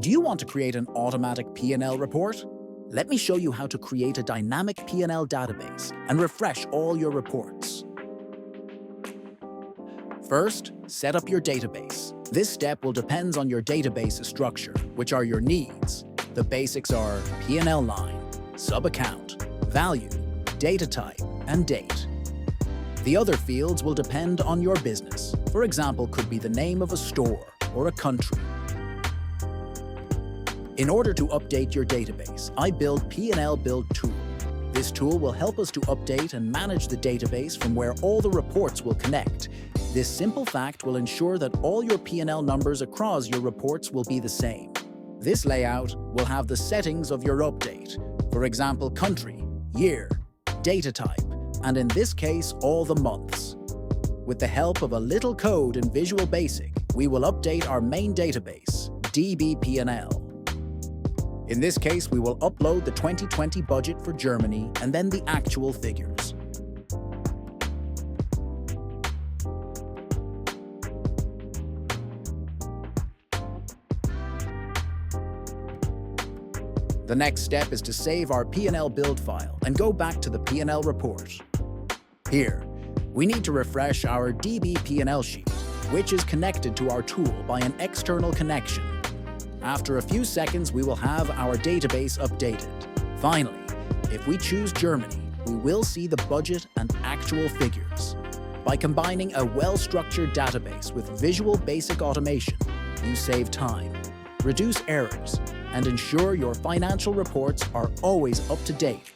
Do you want to create an automatic P&L report? Let me show you how to create a dynamic P&L database and refresh all your reports. First, set up your database. This step will depend on your database structure, which are your needs. The basics are P&L line, sub-account, value, data type, and date. The other fields will depend on your business. For example, could be the name of a store or a country. In order to update your database, I built P&L Build tool. This tool will help us to update and manage the database from where all the reports will connect. This simple fact will ensure that all your P&L numbers across your reports will be the same. This layout will have the settings of your update. For example, country, year, data type, and in this case, all the months. With the help of a little code in Visual Basic, we will update our main database, DB-P&L. In this case, we will upload the 2020 budget for Germany and then the actual figures. The next step is to save our P&L build file and go back to the P&L report. Here, we need to refresh our DB P&L sheet, which is connected to our tool by an external connection. After a few seconds, we will have our database updated. Finally, if we choose Germany, we will see the budget and actual figures. By combining a well-structured database with Visual Basic automation, you save time, reduce errors, and ensure your financial reports are always up to date